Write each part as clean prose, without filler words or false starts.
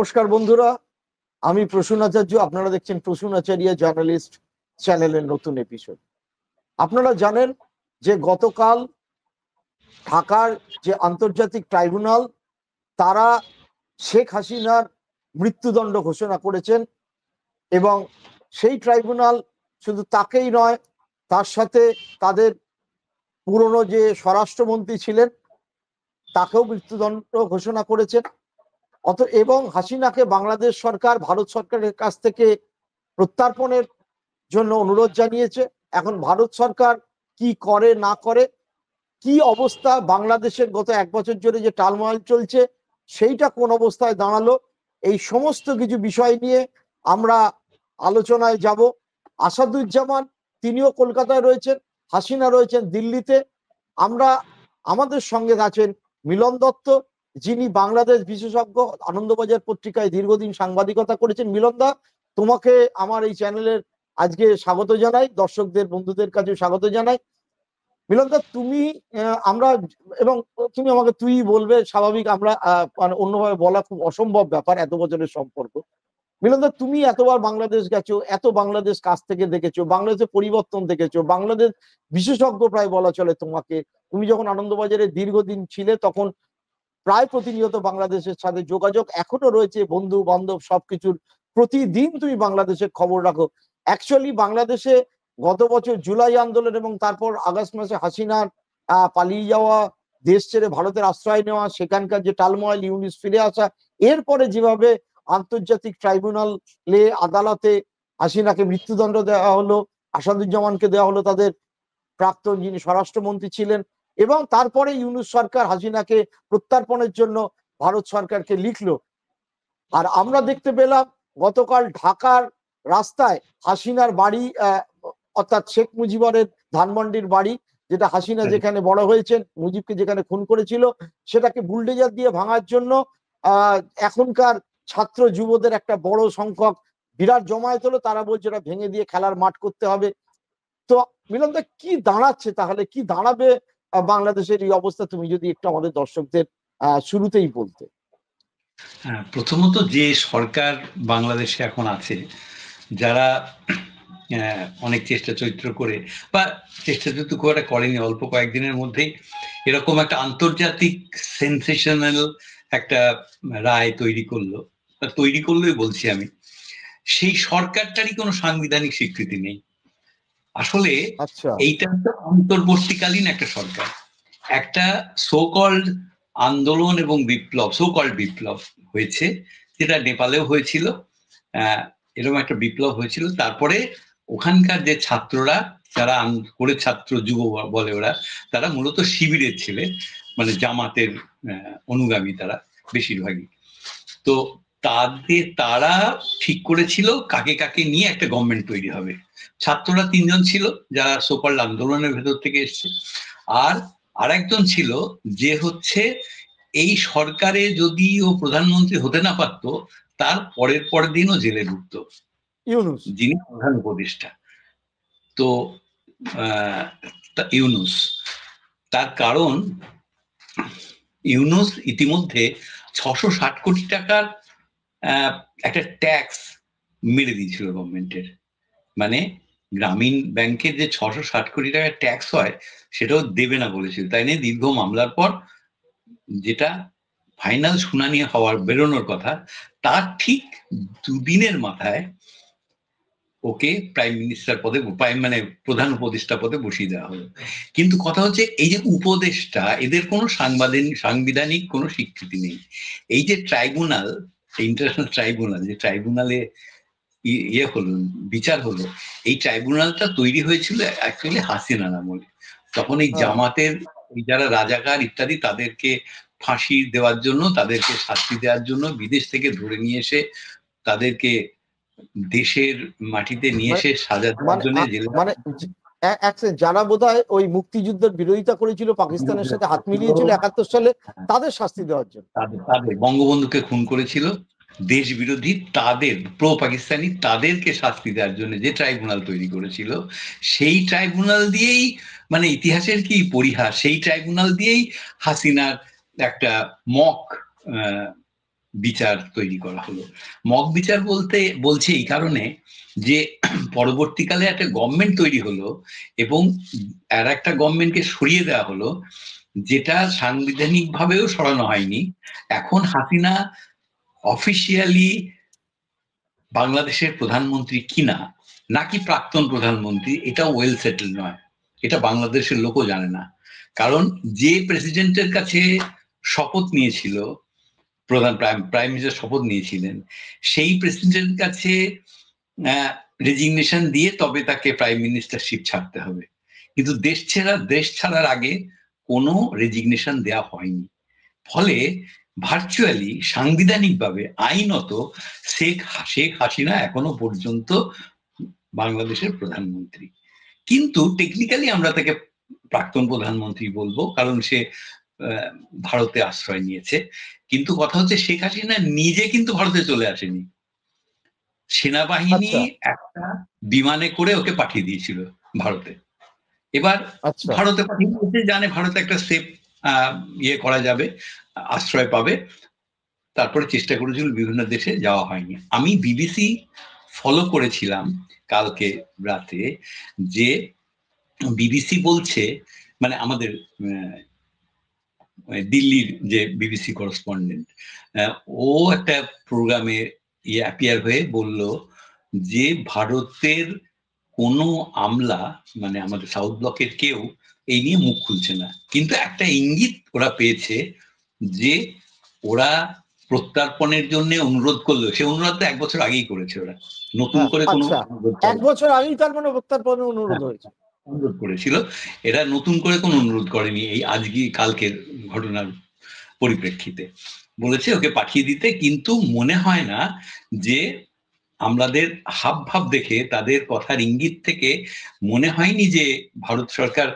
নমস্কার বন্ধুরা, আমি প্রসূন আচার্য। আপনারা দেখছেন প্রসূন আচার্য জার্নালিস্ট চ্যানেলের নতুন এপিসোড। আপনারা জানেন যে গতকাল ঢাকার যে আন্তর্জাতিক ট্রাইব্যুনাল তারা শেখ হাসিনার মৃত্যুদণ্ড ঘোষণা করেছেন এবং সেই ট্রাইব্যুনাল শুধু তাকেই নয়, তার সাথে তাদের পুরনো যে স্বরাষ্ট্রমন্ত্রী ছিলেন তাকেও মৃত্যুদণ্ড ঘোষণা করেছেন। এবং হাসিনাকে বাংলাদেশ সরকার ভারত সরকারের কাছ থেকে প্রত্যার্পণের জন্য অনুরোধ জানিয়েছে। এখন ভারত সরকার কি করে না করে, কি অবস্থা বাংলাদেশের গত এক বছর ধরে যে টালমাল চলছে সেইটা কোন অবস্থায় দাঁড়ালো, এই সমস্ত কিছু বিষয় নিয়ে আমরা আলোচনায় যাব। আসাদুজ্জামান তিনিও কলকাতায় রয়েছেন, হাসিনা রয়েছেন দিল্লিতে। আমাদের সঙ্গে আছেন মিলন দত্ত, যিনি বাংলাদেশ বিশেষজ্ঞ, আনন্দবাজার পত্রিকায় দীর্ঘদিন সাংবাদিকতা করেছেন। মিলন দা, তোমাকে আমার এই চ্যানেলের আজকে স্বাগত জানাই, দর্শকদের বন্ধুদের কাছে স্বাগত জানাই। মিলন দা, তুমি আমরা এবং তুমি আমাকে তুই বলবে, স্বাভাবিক, আমরা মানে অন্যভাবে বলা খুব অসম্ভব ব্যাপার, এত বছরের সম্পর্ক। মিলন দা, তুমি এতবার বাংলাদেশ গেছো, এত বাংলাদেশ কাছ থেকে দেখেছো, বাংলাদেশের পরিবর্তন দেখেছো, বাংলাদেশ বিশেষজ্ঞ প্রায় বলা চলে তোমাকে। তুমি যখন আনন্দবাজারে দীর্ঘদিন ছিলে তখন প্রায় প্রতিনিয়ত বাংলাদেশের সাথে যোগাযোগ এখনো রয়েছে, বন্ধু বান্ধব সবকিছুর। প্রতিদিন তুমি বাংলাদেশের খবর রাখো। অ্যাকচুয়ালি বাংলাদেশে গত বছর জুলাই আন্দোলন এবং তারপর আগস্ট মাসে হাসিনার পালিয়ে যাওয়া, দেশ ছেড়ে ভারতের আশ্রয় নেওয়া, সেখানকার যে টালমহল, ইউনিস ফিরে আসা, এরপরে যেভাবে আন্তর্জাতিক ট্রাইব্যুনালে আদালতে হাসিনাকে মৃত্যুদণ্ড দেওয়া হলো, আসাদুজ্জামানকে দেওয়া হলো, তাদের প্রাক্তন যিনি স্বরাষ্ট্রমন্ত্রী ছিলেন, এবং তারপরে ইউনূস সরকার হাসিনাকে প্রত্যার্পণের জন্য ভারত সরকারকে লিখলো। আর আমরা দেখতে পেলাম গতকাল ঢাকার রাস্তায় হাসিনার বাড়ি, অর্থাৎ শেখ মুজিবরের ধানমন্ডির বাড়ি, যেটা হাসিনা যেখানে বড় হয়েছেন, মুজিবকে যেখানে খুন করেছিল, সেটাকে বুলডোজার দিয়ে ভাঙার জন্য এখনকার ছাত্র যুবদের একটা বড় সংখ্যক বিরাট জমায়েত হলো। তারা বলছে এটা ভেঙে দিয়ে খেলার মাঠ করতে হবে। তো মিলন দা, কি দাঁড়াচ্ছে তাহলে, কি দাঁড়াবে বাংলাদেশের এই অবস্থা, তুমি যদি একটু আমাদের দর্শকদের শুরুতেই বলতে। হ্যাঁ, প্রথমত যে সরকার বাংলাদেশে এখন আছে, যারা অনেক চেষ্টা চরিত্র করে বা চেষ্টা চরিত্র খুব একটা করেনি, অল্প কয়েকদিনের মধ্যেই এরকম একটা আন্তর্জাতিক সেন্সেশনাল একটা রায় তৈরি করলোই বলছি আমি, সেই সরকারটারই কোনো সাংবিধানিক স্বীকৃতি নেই। আসলে এইটা তো অন্তর্বর্তীকালীন একটা সরকার, একটা সোকল্ড আন্দোলন এবং বিপ্লব হয়েছে, যেটা নেপালেও হয়েছিল। এরকম একটা বিপ্লব হয়েছিল। তারপরে ওখানকার যে ছাত্ররা, যারা করে ছাত্র যুব বলে ওরা, তারা মূলত শিবিরের ছেলে, মানে জামাতের অনুগামী তারা বেশিরভাগই। তো তারা ঠিক করেছিল কাকে কাকে নিয়ে একটা গভর্নমেন্ট তৈরি হবে। ছাত্ররা 3 জন ছিল যারা সোকল্ড আন্দোলনের ভেতর থেকে এসছে, আর আরেকজন ছিল যে হচ্ছে এই সরকারে যদি ও প্রধানমন্ত্রী হতে না পারতো, তার পরের দিনও জেলে ঢুকতো, ইউনূস, যিনি প্রধান উপদেষ্টা। তো ইউনূস, তার কারণ ইউনূস ইতিমধ্যে 660 কোটি টাকার একটা ট্যাক্স মেরে দিয়েছিল গভর্নমেন্টের। মানে গ্রামীণ ব্যাংকের যে 660 কোটি টাকার ট্যাক্স হয় সেটাও দেবে না বলেছিল। তাই নিয়ে দীর্ঘ মামলার পর, যেটা ফাইনাল শুনানি হওয়ার বেরোনোর কথা, তার ঠিক 2 দিনের মাথায় ওকে প্রাইম মিনিস্টার পদে, মানে প্রধান উপদেষ্টা পদে বসিয়ে দেওয়া হলো। কিন্তু কথা হচ্ছে, এই যে উপদেষ্টা, এদের কোনো সাংবিধানিক কোনো স্বীকৃতি নেই। এই যে ট্রাইব্যুনাল, ইন্টারন্যাশনাল ট্রাইব্যুনাল, যে ট্রাইব্যুনালে হলো, বিচার হলো, এই ট্রাইব্যুনালটা তৈরি হয়েছিল অ্যাকচুয়ালি হাসিনার আমলে। তখন এই জামাতের যারা রাজাকার ইত্যাদি, তাদেরকে ফাঁসি দেওয়ার জন্য, তাদেরকে শাস্তি দেওয়ার জন্য বিদেশ থেকে ধরে নিয়ে এসে তাদেরকে দেশের মাটিতে নিয়ে এসে সাজা দেওয়ার জন্য, মানে যারা বোধহয় ওই মুক্তিযুদ্ধের বিরোধিতা করেছিল, পাকিস্তানের সাথে হাত মিলিয়েছিল 71 সালে, তাদের শাস্তি দেওয়ার জন্য, তাদের বঙ্গবন্ধুকে খুন করেছিল, দেশ বিরোধী, তাদের প্রো পাকিস্তানি, তাদেরকে শাস্তি দেওয়ার জন্য যে ট্রাইব্যুনাল তৈরি করেছিল, সেই ট্রাইব্যুনাল দিয়েই, মানে ইতিহাসের কি পরিহাস, সেই ট্রাইব্যুনাল দিয়েই হাসিনার একটা মক বিচার তৈরি করা হলো। মক বিচার বলতে বলছে এই কারণে যে পরবর্তীকালে একটা গভর্নমেন্ট তৈরি হলো এবং আর একটা গভর্নমেন্টকে সরিয়ে দেওয়া হলো, যেটা সাংবিধানিক ভাবেও সরানো হয়নি। এখন হাসিনা অফিসিয়ালি বাংলাদেশের প্রধানমন্ত্রী কিনা, নাকি প্রাক্তন প্রধানমন্ত্রী, এটা ওয়েল সেটেল নয়। এটা বাংলাদেশের লোকও জানে না। কারণ যে প্রেসিডেন্টের কাছে শপথ নিয়েছিল, প্রাইম মিনিস্টার শপথ নিয়েছিলেন, সেই প্রেসিডেন্টের কাছে রেজিগনেশন দিয়ে তবে তাকে প্রাইম মিনিস্টারশিপ ছাড়তে হবে। কিন্তু দেশ ছাড়ার আগে কোনো রেজিগনেশন দেওয়া হয়নি। ফলে ভার্চুয়ালি সাংবিধানিকভাবে আইনত শেখ হাসিনা এখনো পর্যন্ত বাংলাদেশের প্রধানমন্ত্রী। কিন্তু টেকনিক্যালি আমরা তাকে প্রাক্তন প্রধানমন্ত্রী বলবো, কারণ সে ভারতে আশ্রয় নিয়েছে। কিন্তু কথা হচ্ছে শেখ হাসিনা নিজে কিন্তু ভারতে চলে আসেনি, সেনাবাহিনী একটা বিমানে করে ওকে পাঠিয়ে দিয়েছিল ভারতে। এবার ভারতে পাঠিয়ে দিয়েছে, জানে ভারতে একটা সেফ ইয়ে করা যাবে, আশ্রয় পাবে, তারপরে চেষ্টা করেছিল বিভিন্ন দেশে, যাওয়া হয়নি। আমি বিবিসি ফলো করেছিলাম কালকে রাতে, যে বিবিসি বলছে, মানে আমাদের দিল্লির যে বিবিসি করেসপন্ডেন্ট, ও একটা প্রোগ্রামে অ্যাপিয়ার হয়ে বলল যে ভারতের কোনো আমলা, মানে আমাদের সাউথ ব্লকের কেউ এই নিয়ে মুখ খুলছে না। কিন্তু একটা ইঙ্গিত ওরা পেয়েছে যে ওরা প্রত্যার্পণের জন্য অনুরোধ করলো। সে অনুরোধ তো 1 বছর আগেই করেছে ওরা, নতুন করে কোনো 1 বছর আগেই তার মানে প্রত্যার্পণের অনুরোধ হয়েছে, অনুরোধ করেছিল। এরা নতুন করে কোনো অনুরোধ করেনি, এই আজকে কালকের ঘটনার পরিপ্রেক্ষিতে বলেছে ওকে পাঠিয়ে দিতে। কিন্তু মনে হয় না যে আমলাদের হাব ভাব দেখে, তাদের কথার ইঙ্গিত থেকে মনে হয়নি যে ভারত সরকার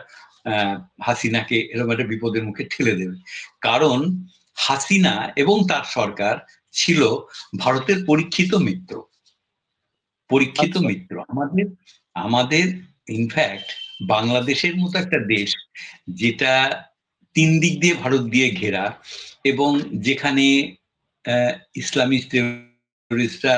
হাসিনাকে এরকম একটা বিপদের মুখে ঠেলে দেবে। কারণ হাসিনা এবং তার সরকার ছিল ভারতের পরীক্ষিত মিত্র। আমাদের ইনফ্যাক্ট বাংলাদেশের মতো একটা দেশ, যেটা 3 দিক দিয়ে ভারত দিয়ে ঘেরা, এবং যেখানে ইসলামিস্ট টেররিস্টরা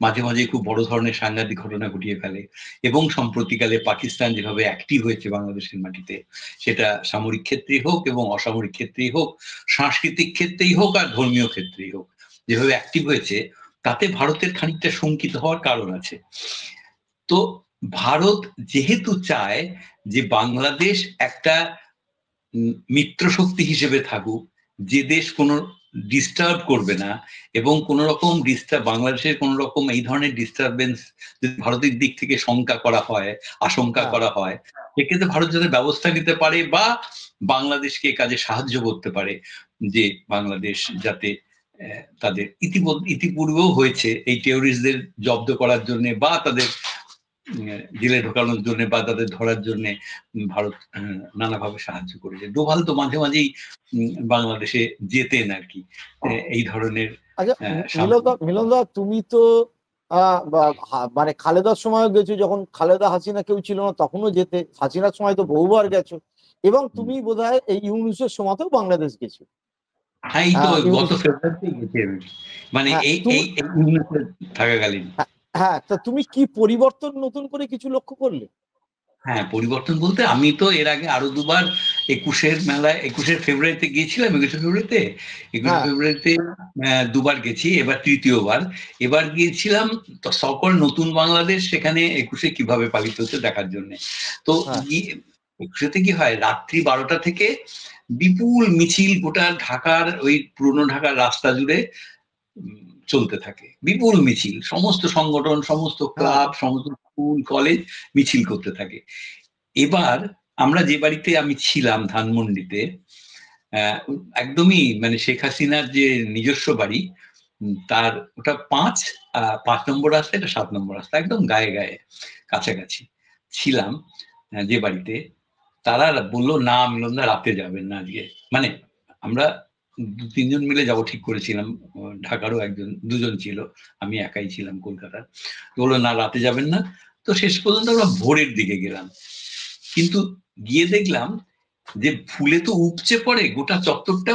মাঝে মাঝে খুব বড় ধরনের সাংঘাতিক ঘটনা ঘটিয়ে ফেলে, এবং সম্প্রতিকালে পাকিস্তান যেভাবে অ্যাক্টিভ হয়েছে বাংলাদেশের মাটিতে, সেটা সামরিক ক্ষেত্রেই হোক এবং অসামরিক ক্ষেত্রেই হোক, সাংস্কৃতিক ক্ষেত্রেই হোক আর ধর্মীয় ক্ষেত্রেই হোক, যেভাবে অ্যাক্টিভ হয়েছে, তাতে ভারতের খানিকটা শঙ্কিত হওয়ার কারণ আছে। তো ভারত যেহেতু চায় যে বাংলাদেশ একটা মিত্র শক্তি হিসেবে থাকুক, যে দেশ কোনো ডিস্টার্ব করবে না, এবং কোন রকম বাংলাদেশের কোন রকম এই ধরনের ডিস্টারবেন্স যদি ভারতের দিক থেকে আশঙ্কা করা হয়, সেক্ষেত্রে ভারত যাতে ব্যবস্থা নিতে পারে বা বাংলাদেশকে কাজে সাহায্য করতে পারে, যে বাংলাদেশ যাতে তাদের ইতিপূর্বেও হয়েছে এই টেররিস্টদের জব্দ করার জন্য বা তাদের জেলে ঢোকানোর জন্য বা তাদের ধরার জন্য ভারত নানাভাবে সাহায্য করেছে। ডোভাল তো মাঝে মাঝেই বাংলাদেশে যেতেন আর কি, এই ধরনের। মিলনদা, তুমি তো মানে খালেদার সময় গেছো, যখন খালেদা হাসিনা কেউ ছিল না তখনও যেতে, হাসিনার সময় তো বহুবার গেছো, এবং তুমি বোধহয় এই ইউনুসের সময়তেও বাংলাদেশ গেছো। হ্যাঁ, এই তো গত ফেব্রুয়ারিতে গেছি আমি, মানে এই ইউনুসের থাকাকালীন। হ্যাঁ, তা তুমি কি পরিবর্তন নতুন করে কিছু লক্ষ্য করলে? হ্যাঁ, পরিবর্তন বলতে আমি তো এর আগে আরো দুবার 21 মেলায়, 21 ফেব্রুয়ারিতে গিয়েছিলাম, 21 ফেব্রুয়ারিতে দুবার গেছি, এবার তৃতীয়বার। এবার গিয়েছিলাম সকল নতুন বাংলাদেশ, সেখানে 21 কিভাবে পালিত হচ্ছে দেখার জন্য। তো 21 কি হয়, রাত্রি 12টা থেকে বিপুল মিছিল গোটা ঢাকার, ওই পুরনো ঢাকার রাস্তা জুড়ে চলতে থাকে, বিপুল মিছিল, সমস্ত সংগঠন, সমস্ত ক্লাব, সমস্ত স্কুল কলেজ মিছিল করতে থাকে। এবার আমরা যে বাড়িতে আমি ছিলাম ধানমন্ডিতে, একদমই মানে শেখ হাসিনার যে নিজস্ব বাড়ি, তার ওটা 5 নম্বর রাস্তা, এটা 7 নম্বর রাস্তা, একদম গায়ে গায়ে কাছাকাছি ছিলাম যে বাড়িতে। তারা বললো না মিলনদা, রাতে যাবেন না আজকে। মানে আমরা 2-3 জন মিলে যাবো ঠিক করেছিলাম, ঢাকারও দুজন ছিল, আমি একাই ছিলাম কলকাতার। বললো না, রাতে যাবেন না। তো শেষ পর্যন্ত আমরা ভোরের দিকে গেলাম, কিন্তু গিয়ে দেখলাম যে ফুলে তো উপচে পড়ে, গোটা চত্বরটা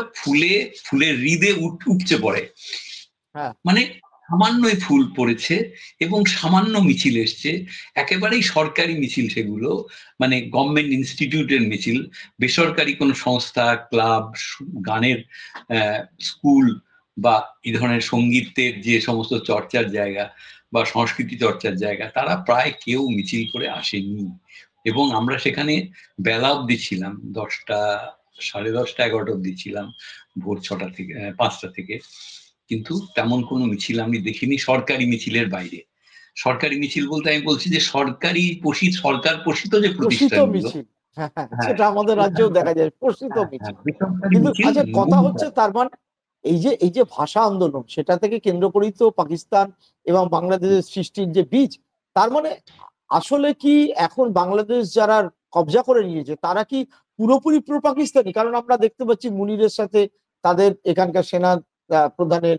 ফুলের হৃদে উপচে পড়ে, হ্যাঁ মানে সামান্যই ফুল পড়েছে এবং সামান্য মিছিল এসছে, একেবারেই সরকারি মিছিল সেগুলো, মানে গভর্নমেন্ট ইনস্টিটিউটের মিছিল, বেসরকারি কোনো সংস্থা, ক্লাব, গানের স্কুল বা এই ধরনের সঙ্গীতের যে সমস্ত চর্চার জায়গা বা সংস্কৃতি চর্চার জায়গা, তারা প্রায় কেউ মিছিল করে আসেনি। এবং আমরা সেখানে বেলা অব্দি ছিলাম, 10টা, 10:30, 11টা অব্দি ছিলাম, ভোর 6টা থেকে 5টা থেকে। কিন্তু তেমন কোনো মিছিল আমি দেখিনি সরকারি মিছিলের বাইরে। সরকারি মিছিল বলতে আমি বলছি যে সরকারি সরকার পোষিত যে পোষিত প্রতিষ্ঠানগুলো, মিছিল, হ্যাঁ হ্যাঁ, হ্যাঁ সেটা আমাদের রাজ্যেও দেখা যায়, পোষিত হ্যাঁ হ্যাঁ মিছিল। বেসরকারি কিন্তু মিছিল আচ্ছা, কথা হচ্ছে নমুনা। তার মানে এই যে ভাষা আন্দোলন, সেটা থেকে কেন্দ্র করেই তো পাকিস্তান এবং বাংলাদেশের সৃষ্টির যে বীজ, তার মানে আসলে কি এখন বাংলাদেশ যারা কবজা করে নিয়েছে তারা কি পুরোপুরি প্রো পাকিস্তানি? কারণ আমরা দেখতে পাচ্ছি মুনিরের সাথে তাদের এখানকার সেনা প্রধানের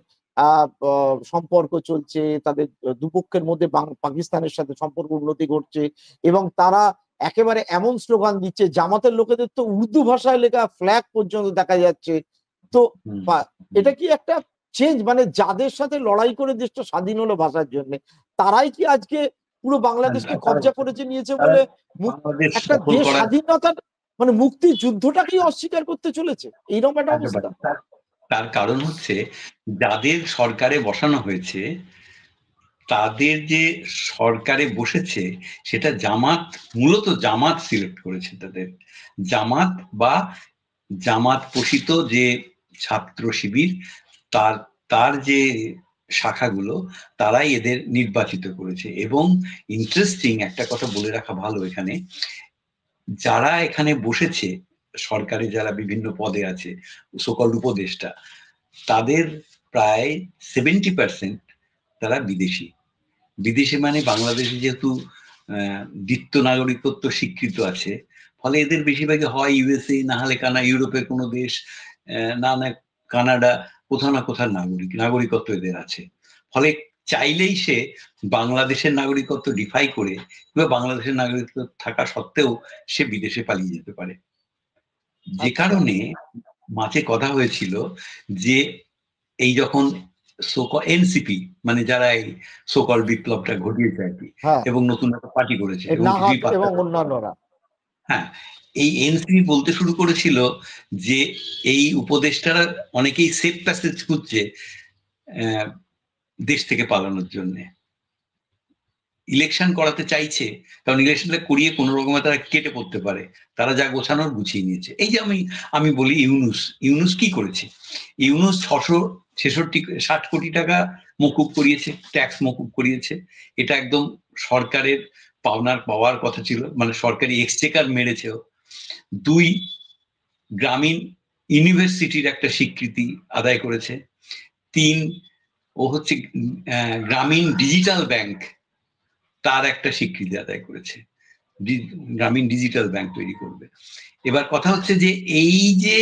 সম্পর্ক চলছে, তাদের দুপক্ষের মধ্যে পাকিস্তানের সাথে সম্পর্ক উন্নতি ঘটছে, এবং তারা একেবারে এমন স্লোগান দিচ্ছে, জামাতের লোকেদের তো উর্দু ভাষায় লেখা ফ্ল্যাগ পর্যন্ত দেখা যাচ্ছে। তো হুম, এটা কি একটা চেঞ্জ, মানে যাদের সাথে লড়াই করে দেশটা স্বাধীন হলো ভাষার জন্য, তারাই কি আজকে পুরো বাংলাদেশকে কবজা করেছে নিয়েছে তারা বলে বাংলাদেশ একটা দখল দেশ করার স্বাধীনতার মানে মুক্তির যুদ্ধটাকেই অস্বীকার করতে চলেছে এইরকম একটা অবস্থা? একেবারে তার কারণ হচ্ছে যাদের সরকারে বসানো হয়েছে, তাদের যে সরকারে বসেছে সেটা জামাত, মূলত জামাত সিলেক্ট করেছে তাদের। জামাত বা জামাত পোষিত যে ছাত্র শিবির, তার তার যে শাখাগুলো, তারাই এদের নির্বাচিত করেছে। এবং ইন্টারেস্টিং একটা কথা বলে রাখা ভালো এখানে, যারা এখানে বসেছে সরকারে, যারা বিভিন্ন পদে আছে, সকল উপদেষ্টা, তাদের প্রায় 70% তারা বিদেশি। বিদেশি মানে বাংলাদেশে যেহেতু দ্বিত্ব নাগরিকত্ব স্বীকৃত আছে, ফলে এদের বেশিরভাগই হয় ইউএসএ, না হলে ইউরোপের কোনো দেশ, না না কানাডা, কোথাও না কোথাও নাগরিকত্ব এদের আছে। ফলে চাইলেই সে বাংলাদেশের নাগরিকত্ব ডিফাই করে কিংবা বাংলাদেশের নাগরিকত্ব থাকা সত্ত্বেও সে বিদেশে পালিয়ে যেতে পারে। যে আচ্ছা, কারণে মাঝে কথা হয়েছিল যে এই যখন এনসিপি, মানে যারা এই সোকল বিপ্লবটা ঘটিয়েছে আর কি, হ্যাঁ, এবং নতুন একটা পার্টি করেছে এবং নাহাক কিছুই পাত্তা এবং পাচ্ছে না। অন্যান্যরা। হ্যাঁ, এই এনসিপি বলতে শুরু করেছিল যে এই উপদেষ্টারা অনেকেই সেফ প্যাসেজ খুঁজছে দেশ থেকে পালানোর জন্য, ইলেকশন করাতে চাইছে, কারণ ইলেকশনটা করিয়ে কোনো রকমে তারা কেটে পড়তে পারে, তারা যা গোছানোর গুছিয়ে নিয়েছে। এই যে আমি বলি ইউনুস কি করেছে? ইউনুস 666 কোটি টাকা মকুব করিয়েছে, ট্যাক্স মকুব করিয়েছে। এটা একদম সরকারের পাওয়ার কথা ছিল, মানে সরকারি এক্সচেকার মেরেছে। 2, গ্রামীণ ইউনিভার্সিটির একটা স্বীকৃতি আদায় করেছে। 3, ও হচ্ছে গ্রামীণ ডিজিটাল ব্যাংক, তার একটা স্বীকৃতি আদায় করেছে, গ্রামীণ ডিজিটাল ব্যাংক তৈরি করবে। এবার কথা হচ্ছে যে এই যে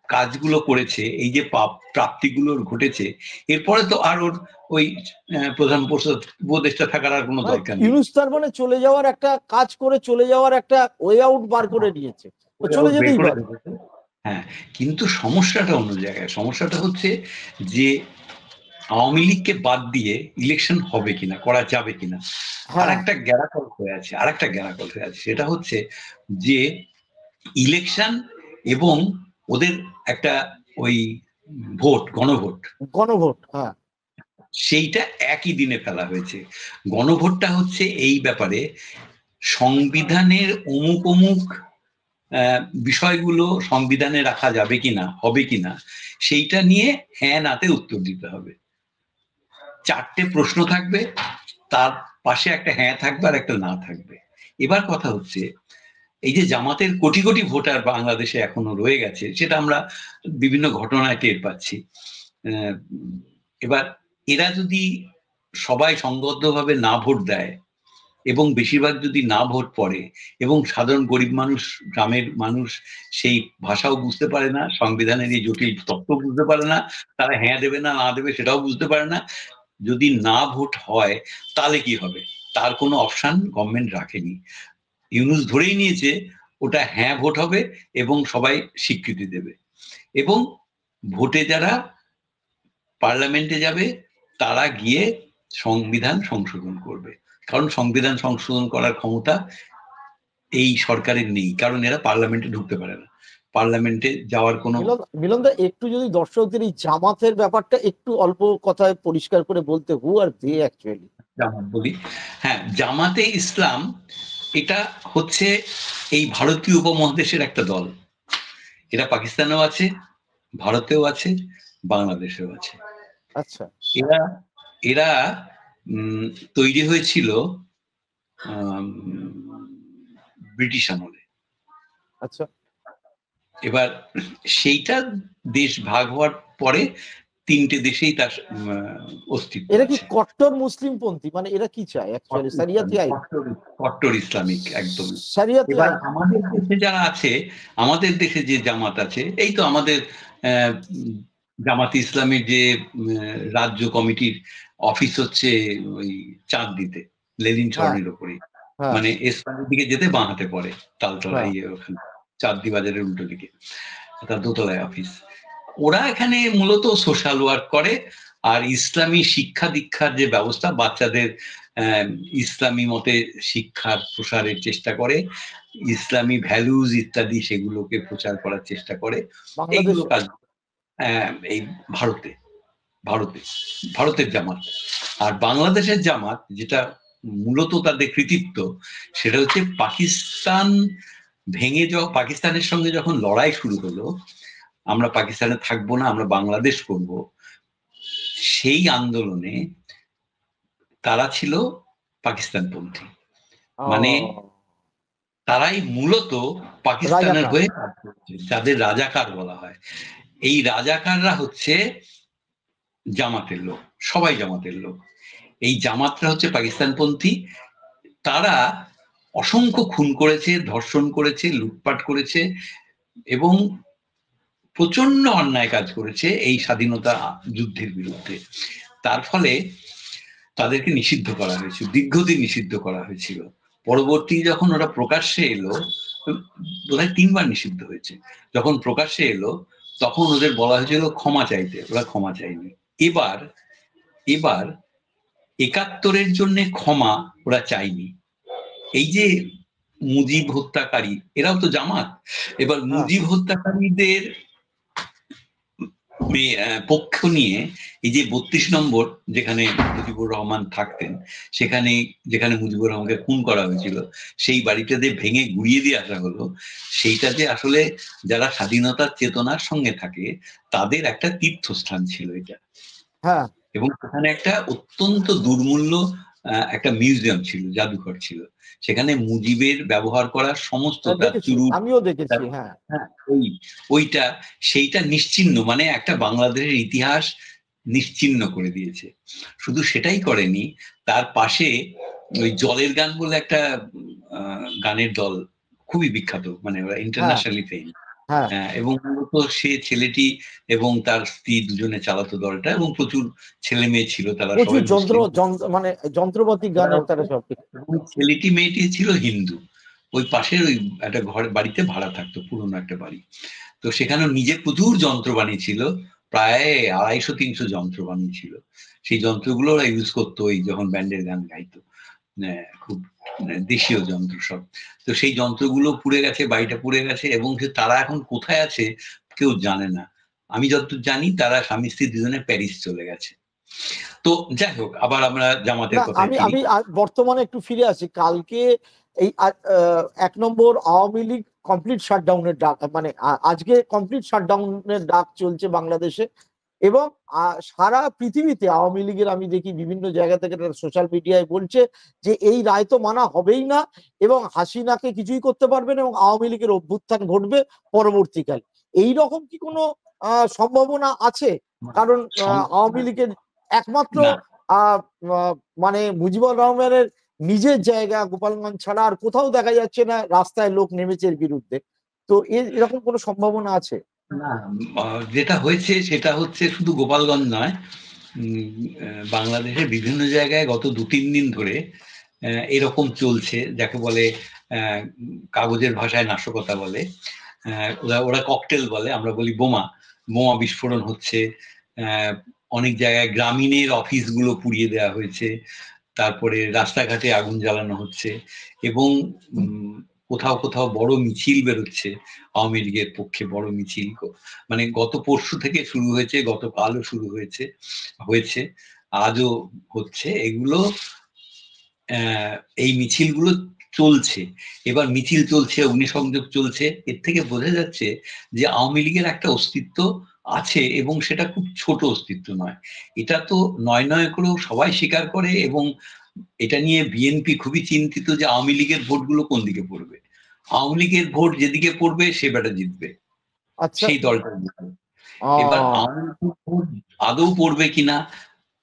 কাজগুলো করেছে, এই যে প্রাপ্তিগুলো ঘটেছে, এরপরে তো আর ওর ওই প্রধান উপদেষ্টা থাকার আর কোনো মানে দরকার নেই। ইউনুস তার মানে চলে যাওয়ার একটা কাজ করে চলে যাওয়ার একটা ওয়ে আউট বার করে নিয়েছে, ও চলে বের যেতেই করে পারে। দিয়েছে। হ্যাঁ, কিন্তু সমস্যাটা অন্য জায়গায়। সমস্যাটা হচ্ছে যে আওয়ামী লীগকে বাদ দিয়ে ইলেকশন হবে কিনা, করা যাবে কিনা, আর হ্যাঁ, একটা গ্যারাকল হয়ে আছে, সেটা হচ্ছে যে ইলেকশন এবং ওদের একটা ওই গণভোট, গণভোট, হ্যাঁ। সেইটা একই দিনে ফেলা হয়েছে। গণভোটটা হচ্ছে এই ব্যাপারে সংবিধানের অমুক অমুক বিষয়গুলো সংবিধানে রাখা যাবে কিনা, হবে কিনা, সেইটা নিয়ে হ্যাঁ নাতে উত্তর দিতে হবে। 4টে প্রশ্ন থাকবে, তার পাশে একটা হ্যাঁ থাকবে আর একটা না থাকবে। এবার কথা হচ্ছে এই যে জামাতের কোটি কোটি ভোটার বাংলাদেশে এখনো রয়ে গেছে, সেটা আমরা বিভিন্ন ঘটনায় টের পাচ্ছি। এবার এরা যদি সবাই সংবদ্ধভাবে না ভোট দেয় এবং বেশিরভাগ যদি না ভোট পড়ে, এবং সাধারণ গরিব মানুষ, গ্রামের মানুষ সেই ভাষাও বুঝতে পারে না, সংবিধানের এই জটিল তত্ত্ব বুঝতে পারে না, তারা হ্যাঁ দেবে না না দেবে সেটাও বুঝতে পারে না, যদি না ভোট হয় তাহলে কি হবে? তার কোনো অপশন গভর্নমেন্ট রাখেনি। ইউনুস ধরেই নিয়েছে ওটা হ্যাঁ ভোট হবে এবং সবাই স্বীকৃতি দেবে, এবং ভোটে যারা পার্লামেন্টে যাবে, তারা গিয়ে সংবিধান সংশোধন করবে। কারণ সংবিধান সংশোধন করার ক্ষমতা এই সরকারের নেই, কারণ এরা পার্লামেন্টে ঢুকতে পারে না। পার্লামেন্টে যাওয়ার কোনো মিলনদা, একটু যদি দর্শকদের এই জামাতের ব্যাপারটা একটু অল্প কথায় পরিষ্কার করে বলতে, হু আর দে অ্যাকচুয়ালি? জামাত বলি, হ্যাঁ, জামাতে ইসলাম এটা হচ্ছে এই ভারতীয় উপমহাদেশের একটা দল। এরা পাকিস্তানেও আছে, ভারতেও আছে, বাংলাদেশেও আছে। আচ্ছা। এরা এরা তৈরি হয়েছিল ব্রিটিশ আমলে। আচ্ছা। এবার সেইটা দেশ ভাগ হওয়ার পরে তিনটে দেশেই তার অস্তিত্ব এরা কি আছে। কট্টর মুসলিমপন্থী? মানে এরা কি চায় অ্যাকচুয়ালি? শরিয়াতি আইন, কট্টর ইসলামিক একদম। শরিয়াতি এবার আইন। আমাদের দেশে যারা আছে, আমাদের দেশে যে জামাত আছে, এই তো আমাদের জামাতে ইসলামের যে রাজ্য কমিটির অফিস হচ্ছে ওই চাঁদদিতে, লেনিন হ্যাঁ, সরণির ওপরে, হ্যাঁ, মানে এসপানের দিকে যেতে বাঁ হাতে পড়ে, তালতলা হ্যাঁ। ওখানে চাঁদদি বাজারের উল্টো দিকে তার দোতলায় অফিস। ওরা এখানে মূলত সোশ্যাল ওয়ার্ক করে, আর ইসলামী শিক্ষা দীক্ষার যে ব্যবস্থা, বাচ্চাদের ইসলামী মতে শিক্ষার প্রসারের চেষ্টা করে, ইসলামী ভ্যালুজ ইত্যাদি সেগুলোকে প্রচার করার চেষ্টা করে। এইগুলো বাংলাদেশে? কাজ এই ভারতে ভারতে ভারতের জামাত। আর বাংলাদেশের জামাত যেটা মূলত তাদের কৃতিত্ব, সেটা হচ্ছে পাকিস্তান ভেঙে পাকিস্তানের সঙ্গে যখন লড়াই শুরু হলো, আমরা পাকিস্তানে থাকবো না, আমরা বাংলাদেশ করব, সেই আন্দোলনে তারা ছিল পাকিস্তানপন্থী। মানে তারাই মূলত পাকিস্তানের রাজাকার। হয়ে কাজ করছে, যাদের রাজাকার বলা হয়। এই রাজাকাররা হচ্ছে জামাতের লোক, সবাই জামাতের লোক। এই জামাতরা হচ্ছে পাকিস্তানপন্থী। তারা অসংখ্য খুন করেছে, ধর্ষণ করেছে, লুটপাট করেছে এবং প্রচন্ড অন্যায় কাজ করেছে এই স্বাধীনতা যুদ্ধের বিরুদ্ধে। তার ফলে তাদেরকে নিষিদ্ধ করা হয়েছিল, দীর্ঘদিন নিষিদ্ধ করা হয়েছিল। পরবর্তী যখন ওরা প্রকাশ্যে এলো, বোধহয় 3 বার নিষিদ্ধ হয়েছে, যখন প্রকাশ্যে এলো তখন ওদের বলা হয়েছিল ক্ষমা চাইতে, ওরা ক্ষমা চায়নি। এবার এবার ৭১-এর জন্য ক্ষমা ওরা চায়নি। এই যে মুজিব হত্যাকারী, এরাও তো জামাত। এবার হ্যাঁ। মুজিব হত্যাকারীদের পক্ষ নিয়ে এই যে ৩২ নম্বর যেখানে মুজিবুর রহমান থাকতেন, সেখানে যেখানে মুজিবুর রহমানকে খুন করা হয়েছিল, সেই বাড়িটাতে ভেঙে গুড়িয়ে দিয়ে আসা হলো। সেইটাতে আসলে যারা স্বাধীনতার চেতনার সঙ্গে থাকে তাদের একটা তীর্থস্থান ছিল এটা। হ্যাঁ। এবং সেখানে একটা অত্যন্ত দুর্মূল্য একটা মিউজিয়াম ছিল, জাদুঘর ছিল। সেখানে মুজিবের ব্যবহার করা সমস্ত তার দেখেছি, চুরুট, আমিও দেখেছি। হ্যাঁ। হ্যাঁ, ওইটা সেইটা নিশ্চিহ্ন, মানে একটা বাংলাদেশের ইতিহাস নিশ্চিহ্ন করে দিয়েছে। শুধু সেটাই করেনি, তার পাশে ওই জলের গান বলে একটা গানের দল, খুবই বিখ্যাত, মানে ওরা হ্যাঁ। ইন্টারন্যাশনালি ফেম। হ্যাঁ। এবং মূলত সে ছেলেটি এবং তার স্ত্রী দুজনে চালাতো দলটা, এবং প্রচুর ছেলে মেয়ে ছিল, তারা প্রচুর সবাই মুসলিম। মানে যন্ত্রপাতি গানের তারা সব। ছেলেটি মেয়েটি ছিল হিন্দু। ওই পাশের ওই একটা বাড়িতে ভাড়া থাকতো, পুরোনো একটা বাড়ি। তো সেখানে নিজের প্রচুর যন্ত্র বানিয়েছিল, প্রায় ২৫০-৩০০ যন্ত্র বানিয়েছিল। সেই যন্ত্রগুলো ওরা ইউজ করতো ওই যখন ব্যান্ডের গান গাইতো, খুব দেশীয় যন্ত্র সব। তো সেই যন্ত্রগুলো পুড়ে গেছে, বাড়িটা পুড়ে গেছে, এবং তারা এখন কোথায় আছে কেউ জানে না। আমি যতদূর জানি তারা স্বামী স্ত্রী দুজনে প্যারিস চলে গেছে। তো যাই হোক, আবার আমরা জামাতের না, কথায় আমি ফিরি। আমি বর্তমানে একটু ফিরে আসি। কালকে এই ১ নম্বর আওয়ামী লীগ কমপ্লিট শাটডাউনের ডাক, মানে আজকে কমপ্লিট শাটডাউনের ডাক চলছে বাংলাদেশে, এবং সারা পৃথিবীতে আওয়ামী লীগের আমি দেখি বিভিন্ন জায়গা থেকে সোশ্যাল মিডিয়ায় বলছে যে এই রায় তো মানা হবেই না, এবং হাসিনাকে কিছুই করতে পারবে না, এবং আওয়ামী লীগের অভ্যুত্থান ঘটবে পরবর্তীকালে। এই রকম কি কোনো সম্ভাবনা আছে? কারণ আওয়ামী লীগের একমাত্র না, আহ মানে মুজিবুর রহমানের নিজের জায়গা গোপালগঞ্জ ছাড়া আর কোথাও দেখা যাচ্ছে না রাস্তায় লোক নেমেছে এর বিরুদ্ধে। তো এরকম কোনো সম্ভাবনা আছে? না, যেটা হয়েছে সেটা হচ্ছে শুধু গোপালগঞ্জ নয়, বাংলাদেশের বিভিন্ন জায়গায় গত ২-৩ দিন ধরে এরকম চলছে, যাকে বলে কাগজের ভাষায় নাশকতা বলে, ওরা ককটেল বলে, আমরা বলি বোমা। বোমা বিস্ফোরণ হচ্ছে, অনেক জায়গায় গ্রামীণের অফিসগুলো পুড়িয়ে দেওয়া হয়েছে, তারপরে রাস্তাঘাটে আগুন জ্বালানো হচ্ছে, এবং কোথাও কোথাও বড় মিছিল বেরোচ্ছে আওয়ামী লীগের পক্ষে, বড় মিছিল। মানে গত পরশু থেকে শুরু হয়েছে, গতকালও শুরু হয়েছে, আজও হচ্ছে এগুলো। এই মিছিলগুলো চলছে, এবার মিছিল চলছে, অগ্নিসংযোগ চলছে, এর থেকে বোঝা যাচ্ছে যে আওয়ামী লীগের একটা অস্তিত্ব আছে, এবং সেটা খুব ছোট অস্তিত্ব নয়। এটা তো নয় নয় করেও সবাই স্বীকার করে, এবং এটা নিয়ে বিএনপি খুবই চিন্তিত যে আওয়ামী লীগের ভোটগুলো কোন দিকে পড়বে। আওয়ামী লীগের ভোট যেদিকে পড়বে সে বেটা জিতবে, আচ্ছা। সেই দলটা জিতবে। এবার আহ আওয়ামী লীগের ভোট আদৌ পড়বে কিনা,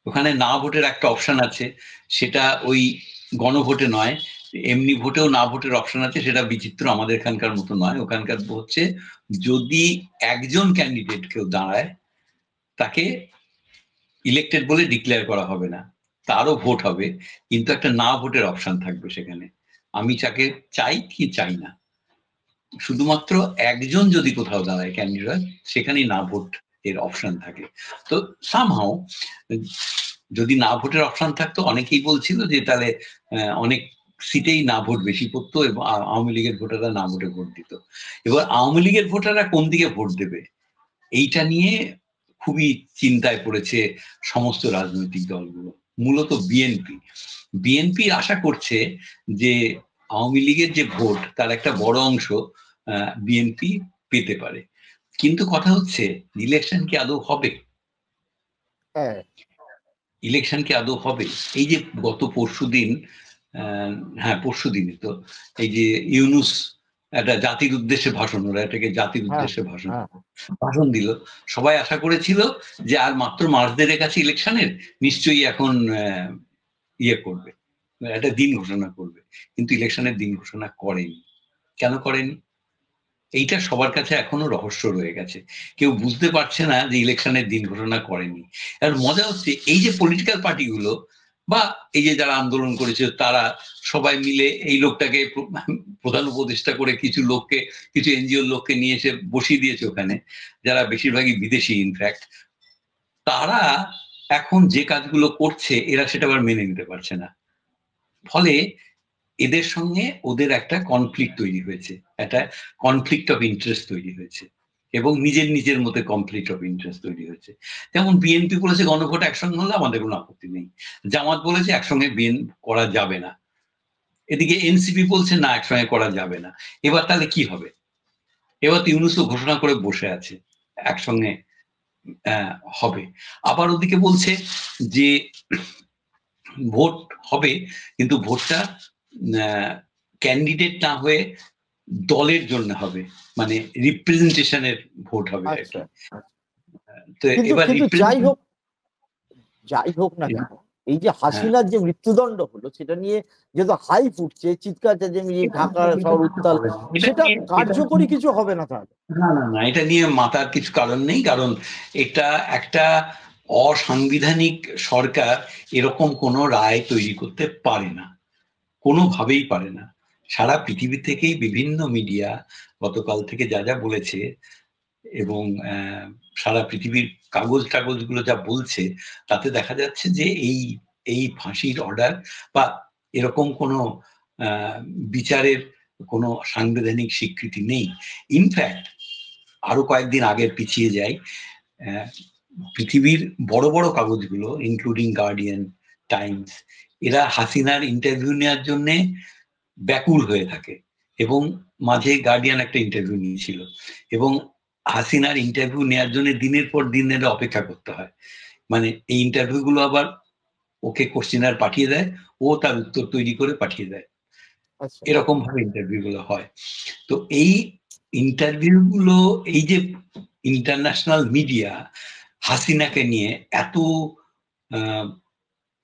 ওখানে না ভোটের একটা অপশন আছে, সেটা ওই গণভোটে নয়, এমনি ভোটেও না ভোটের অপশন আছে, সেটা বিচিত্র, আমাদের এখানকার মতো নয়। ওখানকার হচ্ছে যদি একজন ক্যান্ডিডেট কেউ দাঁড়ায়, তাকে ইলেক্টেড বলে ডিক্লেয়ার করা হবে না, তারও ভোট হবে, কিন্তু একটা না ভোটের অপশন থাকবে সেখানে, আমি তাকে চাই কি চাই না। শুধুমাত্র একজন যদি কোথাও দাঁড়ায় ক্যান্ডিডেট, সেখানেই না ভোট এর অপশন থাকে। তো সামহাও যদি না ভোটের অপশন থাকতো, অনেকেই বলছিল যে তাহলে অনেক সিটেই না ভোট বেশি পড়তো, এবং আওয়ামী লীগের ভোটাররা না ভোটে ভোট দিত। এবার আওয়ামী লীগের ভোটাররা কোন দিকে ভোট দেবে, এইটা নিয়ে খুবই চিন্তায় পড়েছে সমস্ত রাজনৈতিক দলগুলো, মূলত বিএনপি। বিএনপি আশা করছে যে আওয়ামী লীগের যে ভোট, তার একটা বড় অংশ বিএনপি পেতে পারে। কিন্তু কথা হচ্ছে, ইলেকশন কি আদৌ হবে? হ্যাঁ। ইলেকশন কি আদৌ হবে? এই যে গত পরশুদিন, হ্যাঁ পরশুদিনই তো, এই যে ইউনূস একটা জাতির উদ্দেশ্যে ভাষণ, ওরা এটাকে জাতির হ্যাঁ। উদ্দেশ্যে ভাষণ হ্যাঁ। ভাষণ দিল। সবাই আশা করেছিল যে আর মাত্র মাস দেড়েক আছে ইলেকশনের, নিশ্চয়ই এখন ইয়ে করবে, একটা দিন ঘোষণা করবে, কিন্তু ইলেকশনের দিন ঘোষণা করেনি। কেন করেনি? এইটা সবার কাছে এখনো রহস্য রয়ে গেছে, কেউ বুঝতে পারছে না যে ইলেকশনের দিন ঘোষণা করেনি। আর মজা হচ্ছে, এই যে পলিটিক্যাল পার্টিগুলো বা এই যে যারা আন্দোলন করেছে, তারা সবাই মিলে এই লোকটাকে প্রধান উপদেষ্টা করে কিছু লোককে, কিছু এনজিওর লোককে নিয়ে এসে বসিয়ে দিয়েছে ওখানে, যারা বেশিরভাগই বিদেশি ইনফ্যাক্ট। তারা এখন যে কাজগুলো করছে, এরা সেটা আবার মেনে নিতে পারছে না। ফলে এদের সঙ্গে ওদের একটা কনফ্লিক্ট তৈরি হয়েছে, একটা কনফ্লিক্ট অফ ইন্টারেস্ট তৈরি হয়েছে, এবং নিজের নিজের মধ্যে কনফ্লিক্ট অফ ইন্টারেস্ট তৈরি হয়েছে। যেমন বিএনপি বলেছে গণভোট একসঙ্গে হলে আমাদের কোনো আপত্তি নেই, জামাত বলেছে একসঙ্গে করা যাবে না, এদিকে এনসিপি বলছে না একসঙ্গে করা যাবে না। এবার তাহলে কি হবে? এবার তো ইউনূস ঘোষণা করে বসে আছে একসঙ্গে হবে, আবার ওদিকে বলছে যে ভোট হবে, কিন্তু ভোটটা ক্যান্ডিডেট না হয়ে দলের জন্য হবে, মানে রিপ্রেজেন্টেশনের ভোট হবে আর আচ্ছা। কি। তো কিন্তু এবার কিন্তু যাই হোক না কেন, এই যে হ্যাঁ, হাসিনার যে মৃত্যুদণ্ড হলো, সেটা নিয়ে যেহেতু হাই ফুটছে, চিৎকার চেঁচামেচি, ঢাকা শহর উত্তাল, সেটা কার্যকরী কিছু হবে না তাহলে? না না না, এটা নিয়ে মাতার কিছু কারণ নেই, কারণ এটা একটা অসাংবিধানিক সরকার এরকম কোনো রায় তৈরি করতে পারে না, কোনোভাবেই পারে না। সারা পৃথিবী থেকেই বিভিন্ন মিডিয়া গতকাল থেকে যা যা বলেছে, এবং সারা পৃথিবীর কাগজগুলো যা বলছে, তাতে দেখা যাচ্ছে যে এই এই ফাঁসির অর্ডার বা এরকম কোনো বিচারের কোনো সাংবিধানিক স্বীকৃতি নেই। ইনফ্যাক্ট আরো কয়েকদিন আগের পিছিয়ে যাই, পৃথিবীর বড় বড় কাগজগুলো ইনক্লুডিং গার্ডিয়ান, টাইমস, এরা হাসিনার ইন্টারভিউ নেওয়ার জন্য ব্যাকুল হয়ে থাকে, এবং মাঝে গার্ডিয়ান একটা ইন্টারভিউ নিয়েছিল, এবং হাসিনার ইন্টারভিউ নেওয়ার জন্য দিনের পর দিন এরা অপেক্ষা করতে হয়। মানে এই ইন্টারভিউ গুলো আবার ওকে কোশ্চেনার পাঠিয়ে দেয়, ও তার উত্তর তৈরি করে পাঠিয়ে দেয়, আচ্ছা। এরকম ভাবে ইন্টারভিউ গুলো হয়। তো এই ইন্টারভিউ গুলো, এই যে ইন্টারন্যাশনাল মিডিয়া হাসিনাকে নিয়ে এত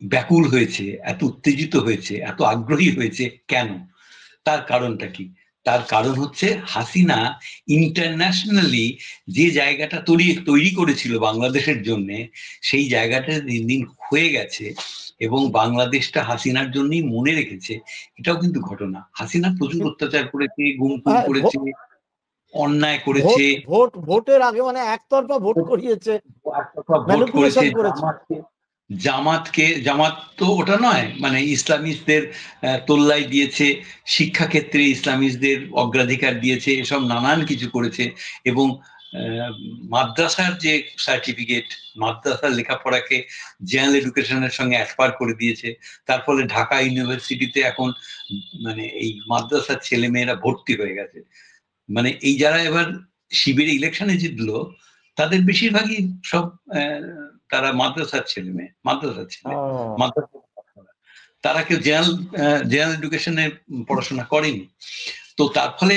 ব্যাকুল হয়েছে, এত উত্তেজিত হয়েছে, এত আগ্রহী হয়েছে, কেন? তার কারণটা কি? তার কারণ হচ্ছে হাসিনা ইন্টারন্যাশনালি যে জায়গাটা তৈরি করেছিল বাংলাদেশের জন্য, সেই জায়গাটা দিন দিন হয়ে গেছে, এবং বাংলাদেশটা হাসিনার জন্যই মনে রেখেছে, এটাও কিন্তু ঘটনা। হাসিনা প্রচুর অত্যাচার করেছে, গুম খুন হ্যাঁ, করেছে। অন্যায় করেছে, ভোট ভোট ভোটের আগে মানে একতরফা ভোট করিয়েছে, ভোট করেছে, ম্যানিপুলেশন করেছে। জামাত তো ওটা নয়, মানে ইসলামিস্টদের তোল্লাই দিয়েছে, শিক্ষাক্ষেত্রে ইসলামিস্টদের অগ্রাধিকার দিয়েছে, এসব নানান কিছু করেছে। এবং মাদ্রাসার যে সার্টিফিকেট, মাদ্রাসার লেখাপড়াকে জেনারেল এডুকেশনের সঙ্গে অ্যাসপার করে দিয়েছে। তার ফলে ঢাকা ইউনিভার্সিটিতে এখন মানে এই মাদ্রাসার ছেলেমেয়েরা ভর্তি হয়ে গেছে। মানে এই যারা এবার শিবিরে ইলেকশনে জিতলো, তাদের বেশিরভাগই সব তারা মাদ্রাসার ছেলে মেয়ে, মাদ্রাসা, তারা কেউ জেনারেল এডুকেশনে পড়াশোনা করেনি। তো তার ফলে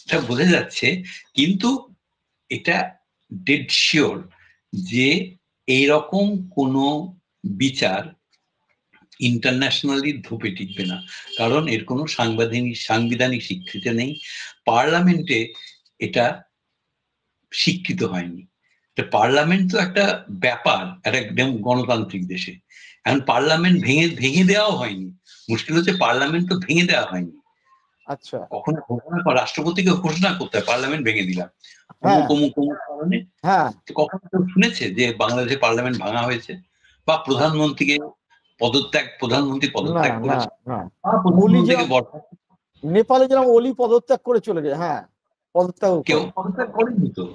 এটা বোঝা যাচ্ছে। কিন্তু এটা ডেড শিওর যে এইরকম কোনো বিচার ইন্টারন্যাশনালি ধোপে টিকবে না, কারণ এর কোনো সাংবিধানিক স্বীকৃতি নেই। পার্লামেন্টে এটা স্বীকৃত হয়নি। পার্লামেন্ট তো একটা ব্যাপার একটা গণতান্ত্রিক দেশে। এখন পার্লামেন্ট ভেঙে ভেঙে দেওয়াও হয়নি। মুশকিল হচ্ছে পার্লামেন্ট তো ভেঙে দেওয়া হয়নি। আচ্ছা, কখনো ঘোষণা রাষ্ট্রপতিকে ঘোষণা করতে হয় পার্লামেন্ট ভেঙে দিলাম হ্যাঁ, অমুক অমুক অমুক কারণে। হ্যাঁ, কখনো কেউ শুনেছে যে বাংলাদেশে পার্লামেন্ট ভাঙা হয়েছে, বা প্রধানমন্ত্রী না, পদত্যাগ না, করেছে, না। বা ওলি প্রধানমন্ত্রীকে যেরকম বরখাস্ত? নেপালে যেরকম ওলি পদত্যাগ করে চলে যায়, হ্যাঁ, পদত্যাগ কেউ করে। পদত্যাগ করেনি তো,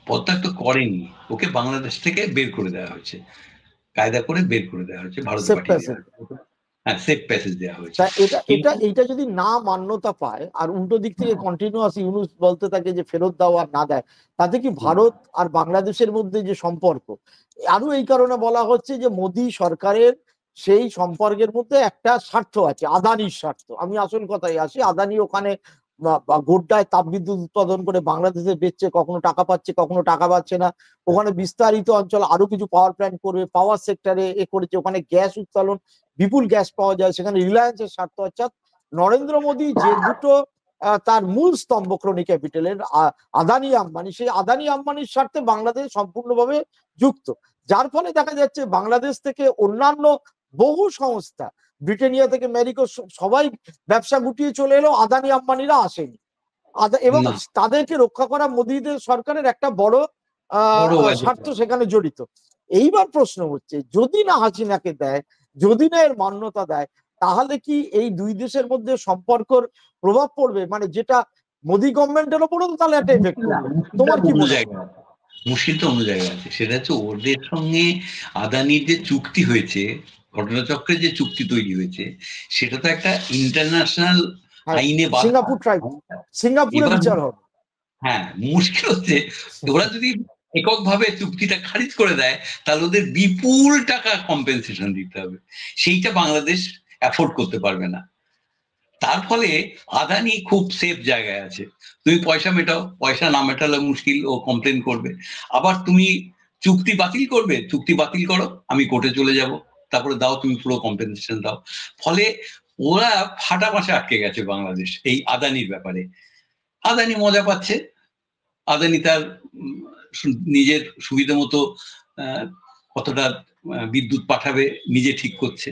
পদত্যাগ তো করেনি। ওকে বাংলাদেশ থেকে বের করে দেওয়া হয়েছে, কায়দা করে বের করে দেওয়া হয়েছে, ভারতে সেফ পাঠিয়ে দেওয়া প্যাসেজ। হয়েছে। হ্যাঁ, সেফ প্যাসেজ দেওয়া হয়েছে। তা এটা এটা কিন্তু এইটা যদি না মান্যতা পায় আর উল্টো দিক থেকে কন্টিনিউয়াস ইউনুস বলতে থাকে যে ফেরত দাও আর না দেয়, তাতে কি ভারত আর বাংলাদেশের মধ্যে যে সম্পর্ক, আরো এই কারণে বলা হচ্ছে যে মোদী সরকারের সেই সম্পর্কের মধ্যে একটা স্বার্থ আছে, আদানির স্বার্থ। আমি আসল কথায় আসি, আদানি ওখানে গোড্ডায় তাপবিদ্যুৎ উৎপাদন করে বাংলাদেশে বেচছে, কখনো টাকা পাচ্ছে কখনো টাকা পাচ্ছে না। ওখানে বিস্তারিত অঞ্চল আরো কিছু পাওয়ার প্ল্যান্ট করবে, পাওয়ার সেক্টরে করেছে, ওখানে গ্যাস উত্তোলন, বিপুল গ্যাস পাওয়া যায়, সেখানে রিলায়েন্সের স্বার্থ। অর্থাৎ নরেন্দ্র মোদী যে দুটো তার মূল স্তম্ভ ক্রনি ক্যাপিটালের আদানি আম্বানি, সেই আদানি আম্বানির স্বার্থে বাংলাদেশ সম্পূর্ণভাবে যুক্ত। যার ফলে দেখা যাচ্ছে বাংলাদেশ থেকে অন্যান্য বহু সংস্থা, ব্রিটেনিয়া থেকে ম্যারিকো, সবাই ব্যবসা গুটিয়ে চলে এলো, আদানি আম্বানিরা আসেনি। এবং না, তাদেরকে রক্ষা করা মোদীদের সরকারের একটা বড় বড় স্বার্থ সেখানে জড়িত। এইবার প্রশ্ন হচ্ছে, যদি না হাসিনাকে দেয়, যদি না এর মান্যতা দেয়, তাহলে কি এই দুই দেশের মধ্যে সম্পর্কের প্রভাব পড়বে? মানে যেটা মোদী গভর্নমেন্টের ওপরও তো তাহলে একটা এফেক্ট করবে। তোমার কি অন্য মনে হয়? জায়গায় আছে, মুশকিলটা অন্য জায়গায় আছে। সেটা হচ্ছে ওদের সঙ্গে আদানির যে চুক্তি হয়েছে, ঘটনাচক্রে যে চুক্তি তৈরি হয়েছে, সেটা তো একটা ইন্টারন্যাশনাল হ্যাঁ, আইনে বাধা। সিঙ্গাপুর ট্রাই, সিঙ্গাপুরে এবার বিচার হবে। হ্যাঁ, মুশকিল হচ্ছে ওরা যদি এককভাবে চুক্তিটা খারিজ করে দেয়, তাহলে ওদের বিপুল টাকা কম্পেনসেশন দিতে হবে। সেইটা বাংলাদেশ অ্যাফোর্ড করতে পারবে না। তার ফলে আদানি খুব সেফ জায়গায় আছে। তুমি পয়সা মেটাও, পয়সা না মেটালে মুশকিল, ও কমপ্লেন করবে। আবার তুমি চুক্তি বাতিল করবে, চুক্তি বাতিল করো, আমি কোর্টে চলে যাব, তারপরে দাও তুমি পুরো কম্পেনসেশন দাও। ফলে ওরা ফাটা মাসে আটকে গেছে বাংলাদেশ এই আদানির ব্যাপারে। আদানি মজা পাচ্ছে, আদানি তার নিজের সুবিধা মতো কতটা বিদ্যুৎ পাঠাবে নিজে ঠিক করছে,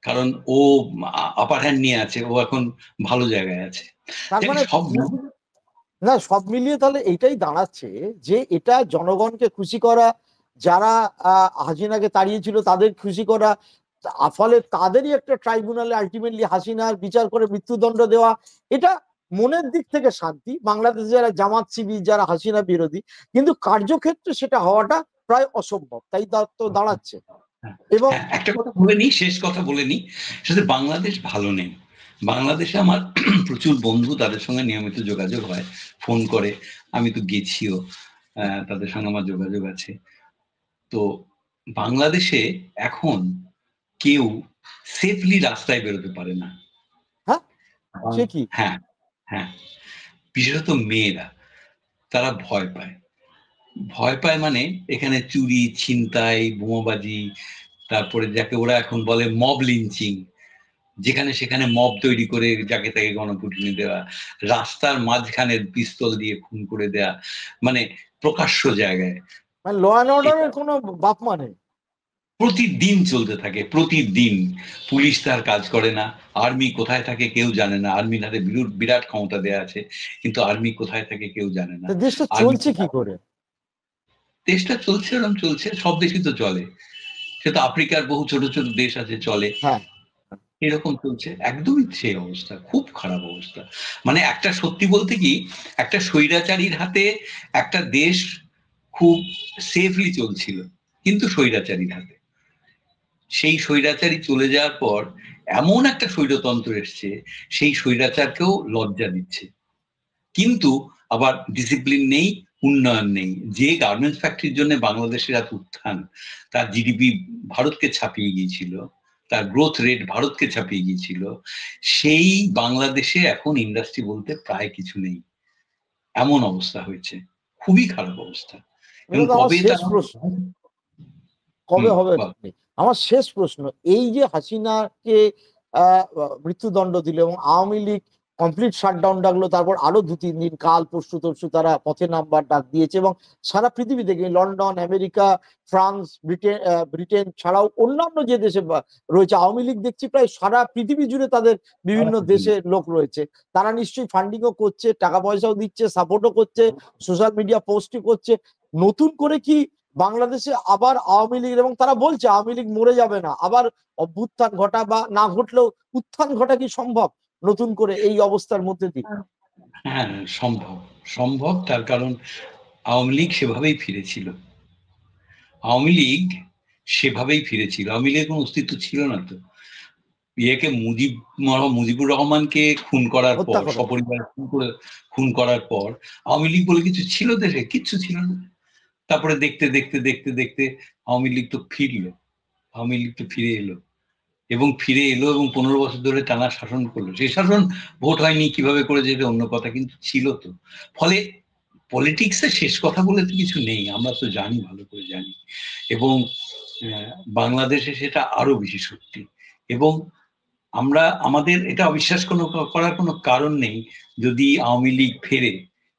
কারণ ও আপার হ্যান্ড নিয়ে আছে, ও এখন ভালো জায়গায় আছে। তার মানে সব না, সব মিলিয়ে তাহলে এইটাই দাঁড়াচ্ছে যে এটা জনগণকে খুশি করা, যারা হাসিনাকে তাড়িয়েছিল তাদের খুশি করা, ফলে তাদেরই একটা ট্রাইব্যুনালে আলটিমেটলি হাসিনার বিচার করে মৃত্যুদণ্ড দেওয়া, এটা মনের দিক থেকে শান্তি। বাংলাদেশে যারা জামাত শিবির, যারা হাসিনা বিরোধী, কিন্তু কার্যক্ষেত্রে সেটা হওয়াটা প্রায় অসম্ভব, তাই তো দাঁড়াচ্ছে। এবং হ্যাঁ, একটা কথা বলে নি, শেষ কথা বলে নি, সেটা বাংলাদেশ ভালো নেই। বাংলাদেশে আমার প্রচুর বন্ধু, তাদের সঙ্গে নিয়মিত যোগাযোগ হয়, ফোন করে, আমি তো গেছিও, তাদের সঙ্গে আমার যোগাযোগ আছে। তো বাংলাদেশে এখন কেউ সেফলি রাস্তায় বেরোতে পারে না। হ্যাঁ, সে কি? হ্যাঁ, হ্যাঁ, বিশেষত মেয়েরা, তারা ভয় পায়। ভয় পায় মানে এখানে চুরি, ছিনতাই, বোমাবাজি, তারপরে যাকে ওরা এখন বলে মব লিঞ্চিং, যেখানে সেখানে মব তৈরি করে যাকে তাকে গণপিটুনি দেওয়া, রাস্তার মাঝখানে পিস্তল দিয়ে খুন করে দেয়া, মানে প্রকাশ্য জায়গায়। মানে ল অ্যান্ড এটা অর্ডারের কোনো বাপ মা নেই। প্রতিদিন চলতে থাকে, প্রতিদিন। পুলিশ তার কাজ করে না, আর্মি কোথায় থাকে কেউ জানে না। আর্মির হাতে বিরাট ক্ষমতা দেয়া আছে, কিন্তু আর্মি কোথায় থাকে কেউ জানে না। দেশটা আর্মি চলছে কি করে? দেশটা চলছে ওরকম চলছে, সব দেশই তো চলে। সে তো আফ্রিকার বহু ছোট ছোট দেশ আছে চলে, হ্যাঁ, এরকম চলছে। একদমই সেই অবস্থা, খুব খারাপ অবস্থা। মানে একটা সত্যি বলতে কি, একটা স্বৈরাচারীর হাতে একটা দেশ খুব সেফলি চলছিল, কিন্তু স্বৈরাচারীর হাতে। সেই স্বৈরাচারী চলে যাওয়ার পর এমন একটা স্বৈরতন্ত্র এসছে, সেই স্বৈরাচারকেও লজ্জা দিচ্ছে। কিন্তু আবার ডিসিপ্লিন নেই, উন্নয়ন নেই। যে গার্মেন্টস ফ্যাক্টরির জন্য বাংলাদেশের এত উত্থান, তার জিডিপি ভারতকে ছাপিয়ে গিয়েছিল, তার গ্রোথ রেট ভারতকে ছাপিয়ে গিয়েছিল, সেই বাংলাদেশে এখন ইন্ডাস্ট্রি বলতে প্রায় কিছু নেই। এমন অবস্থা হয়েছে, খুবই খারাপ অবস্থা। এবং মিলন, আমার কবে শেষ তারা প্রশ্ন, কবে হবে বল। ঠিক নেই। আমার শেষ প্রশ্ন, এই যে হাসিনাকে মৃত্যুদণ্ড দিল এবং আওয়ামী লীগ কমপ্লিট শাটডাউন ডাকলো, তারপর আরো 2-3 দিন কাল পরশু তরশু তারা পথে নামবার ডাক দিয়েছে, এবং সারা পৃথিবী থেকে লন্ডন, আমেরিকা, ফ্রান্স, ব্রিটেন ছাড়াও অন্যান্য যে দেশে রয়েছে আওয়ামী লীগ, দেখছি প্রায় সারা পৃথিবী জুড়ে তাদের বিভিন্ন দেশে লোক রয়েছে। তারা নিশ্চয়ই ফান্ডিংও করছে, টাকা পয়সাও দিচ্ছে, সাপোর্টও করছে, সোশ্যাল মিডিয়া পোস্টই করছে। নতুন করে কি বাংলাদেশে আবার আওয়ামী লীগ, এবং তারা বলছে আওয়ামী লীগ মরে যাবে না, আবার অভ্যুত্থান ঘটা বা না ঘটলেও উত্থান ঘটা কি সম্ভব নতুন করে এই অবস্থার মধ্যে দিয়ে? হ্যাঁ, সম্ভব, সম্ভব। তার কারণ আওয়ামী লীগ সেভাবেই ফিরেছিল। আওয়ামী লীগ সেভাবেই ফিরেছিল। আওয়ামী লীগের কোনো অস্তিত্ব ছিল না তো। ইয়েকে মুজিবুর রহমানকে খুন করার হত্যা পর, করে। সপরিবার খুন করার পর আওয়ামী লীগ বলে কিছু ছিল দেশে? কিচ্ছু ছিল না। তারপরে দেখতে দেখতে দেখতে দেখতে আওয়ামী লীগ তো ফিরলো, আওয়ামী লীগ তো ফিরে এলো, এবং ফিরে এলো এবং 15 বছর ধরে টানা শাসন করলো। সেই শাসন ভোট হয়নি, কিভাবে করে যেতে অন্য কথা, কিন্তু ছিল তো। ফলে পলিটিক্সে শেষ কথা বলে তো কিছু নেই, আমরা তো জানি, ভালো করে জানি। এবং বাংলাদেশে সেটা আরো বেশি সত্যি। এবং আমরা আমাদের এটা অবিশ্বাস করার কোনো কারণ নেই। যদি আওয়ামী লীগ ফেরে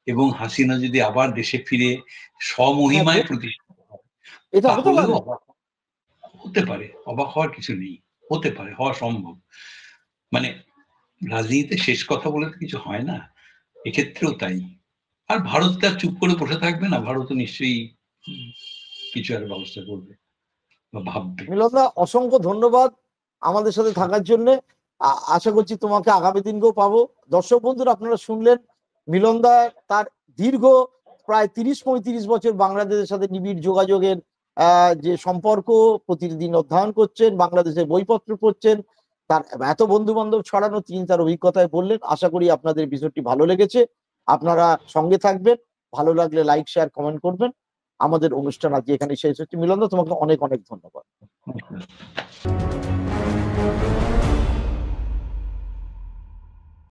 এবং হাসিনা যদি আবার দেশে ফিরে হ্যাঁ, স্বমহিমায় প্রতিষ্ঠিত হয়, এটা হতে তাহলেও পারে। অবাক হতে পারে। অবাক হওয়ার কিছু নেই, হতে পারে, হওয়া সম্ভব। মানে রাজনীতিতে শেষ কথা বলে তো কিছু হয় না, এক্ষেত্রেও তাই। আর ভারত তার চুপ করে বসে থাকবে না, ভারত নিশ্চয়ই কিছু একটা ব্যবস্থা করবে বা ভাববে। মিলনদা, অসংখ্য ধন্যবাদ আমাদের সাথে থাকার জন্য। আশা করছি তোমাকে আগামী দিনকেও পাবো। দর্শক বন্ধুরা, আপনারা শুনলেন মিলনদা তার দীর্ঘ প্রায় 30-35 বছর বাংলাদেশের সাথে নিবিড় যোগাযোগের যে সম্পর্ক, প্রতিদিন অধ্যয়ন করছেন, বাংলাদেশের বইপত্র পড়ছেন, তার এত বন্ধু বান্ধব ছড়ানো তিনি তার অভিজ্ঞতায় বললেন। আশা করি আপনাদের বিষয়টি ভালো লেগেছে। আপনারা সঙ্গে থাকবেন, ভালো লাগলে লাইক, শেয়ার, কমেন্ট করবেন। আমাদের অনুষ্ঠান আজকে এখানে শেষ হচ্ছে। মিলনদা, তোমাকে অনেক অনেক ধন্যবাদ।